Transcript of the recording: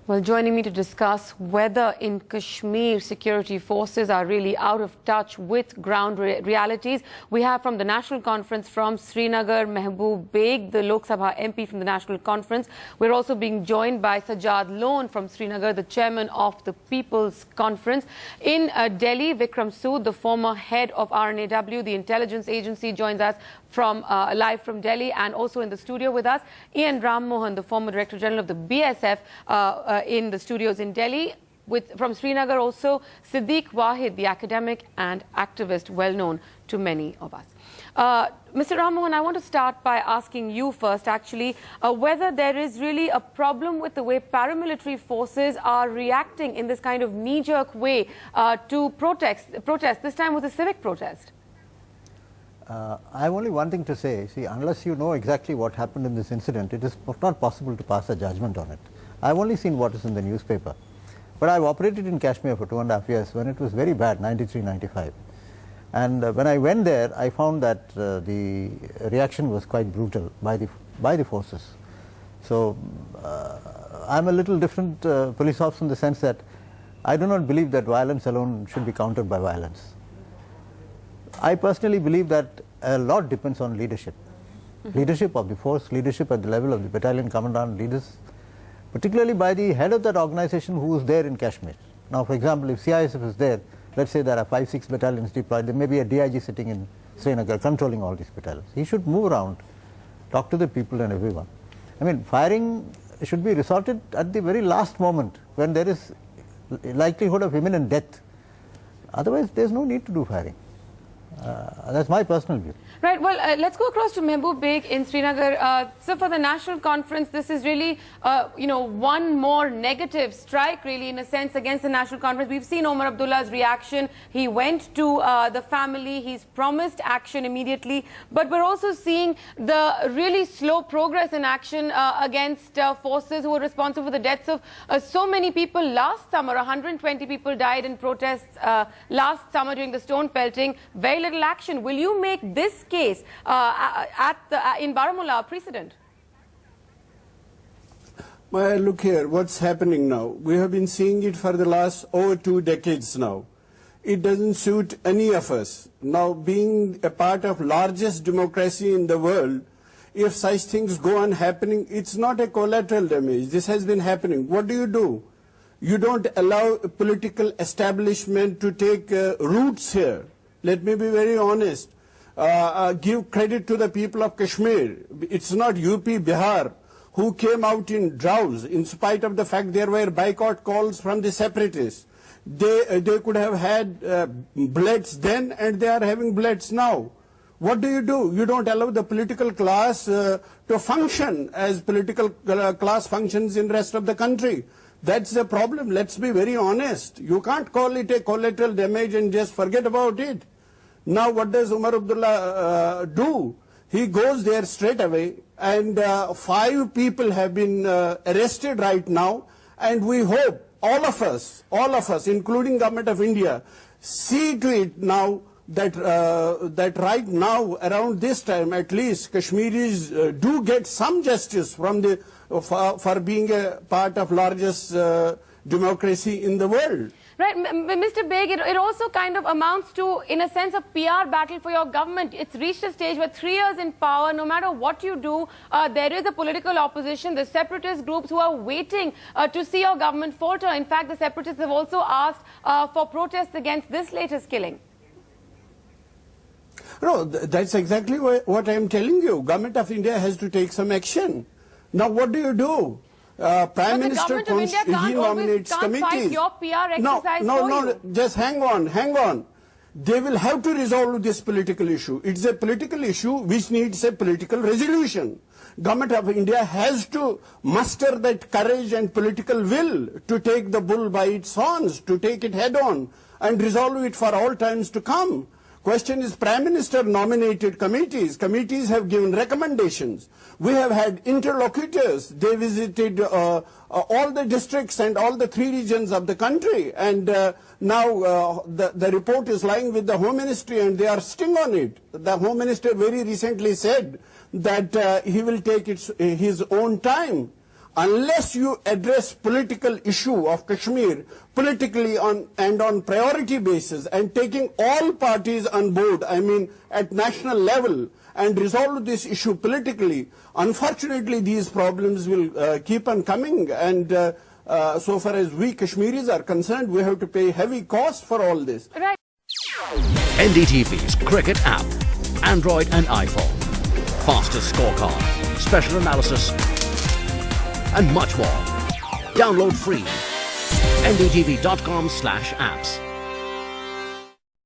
Well, joining me to discuss whether in Kashmir security forces are really out of touch with ground realities, we have from the National Conference from Srinagar, Mehboob Baig, the Lok Sabha MP from the National Conference. We're also being joined by Sajjad Lone from Srinagar, the chairman of the People's Conference. In Delhi, Vikram Sood, the former head of RNAW, the intelligence agency, joins us from live from Delhi, and also in the studio with us, Ian Ram Mohan, the former Director General of the BSF, in the studios in Delhi. From Srinagar also, Siddique Wahid, the academic and activist well known to many of us. Mr. Ram Mohan, I want to start by asking you first, actually, whether there is really a problem with the way paramilitary forces are reacting in this kind of knee-jerk way to protest. This time was a civic protest. I have only one thing to say. See, unless you know exactly what happened in this incident, it is not possible to pass a judgment on it. I have only seen what is in the newspaper. But I have operated in Kashmir for 2.5 years when it was very bad, 93, 95. And when I went there, I found that the reaction was quite brutal by the forces. So I am a little different police officer in the sense that I do not believe that violence alone should be countered by violence. I personally believe that a lot depends on leadership. Leadership of the force, leadership at the level of the battalion commandant, leaders, particularly by the head of that organization who is there in Kashmir. Now, for example, if CISF is there, let's say there are 5-6 battalions deployed, there may be a DIG sitting in Srinagar controlling all these battalions. He should move around, talk to the people and everyone. I mean, firing should be resorted at the very last moment when there is likelihood of imminent death. Otherwise, there is no need to do firing. That's my personal view. Right. Well, let's go across to Mehboob Baig in Srinagar. So for the National Conference, this is really, one more negative strike, really, in a sense, against the National Conference. We've seen Omar Abdullah's reaction. He went to the family. He's promised action immediately. But we're also seeing the really slow progress in action against forces who were responsible for the deaths of so many people last summer. 120 people died in protests last summer during the stone pelting. Very little action. Will you make this case in Baramulla a precedent? Well, look here, what's happening now? We have been seeing it for the last over 2 decades now. It doesn't suit any of us. Now, being a part of largest democracy in the world, if such things go on happening, it's not a collateral damage. This has been happening. What do? You don't allow a political establishment to take roots here. Let me be very honest. Give credit to the people of Kashmir. It's not UP, Bihar, who came out in droves in spite of the fact there were boycott calls from the separatists. They could have had blitz then, and they are having blitz now. What do? You don't allow the political class to function as political class functions in rest of the country. That's the problem. Let's be very honest. You can't call it a collateral damage and just forget about it. Now, what does Omar Abdullah do? He goes there straight away, and 5 people have been arrested right now, and we hope all of us, including Government of India, see to it now that that right now, around this time, at least Kashmiris do get some justice from the for being a part of largest democracy in the world. Right, Mr. Baig, it also kind of amounts to, in a sense, a PR battle for your government. It's reached a stage where 3 years in power, no matter what you do, there is a political opposition, the separatist groups who are waiting to see your government falter. In fact, the separatists have also asked for protests against this latest killing. No, that's exactly what I'm telling you. Government of India has to take some action. Now, what do? Prime Minister nominates committees. Your PR exercise just hang on. They will have to resolve this political issue. It's a political issue which needs a political resolution. Government of India has to muster that courage and political will to take the bull by its horns, to take it head on and resolve it for all times to come. Question is, Prime Minister nominated committees. Committees have given recommendations. We have had interlocutors. They visited all the districts and all the 3 regions of the country. And now the report is lying with the Home Ministry, and they are sitting on it. The Home Minister very recently said that he will take his own time. unless you address political issue of Kashmir politically on priority basis and taking all parties on board, I mean at national level, and resolve this issue politically, unfortunately these problems will keep on coming, and so far as we Kashmiris are concerned, we have to pay heavy cost for all this. Right. NDTV's cricket app, Android and iPhone. Fastest scorecard, special analysis, and much more. Download free. ndtv.com/apps.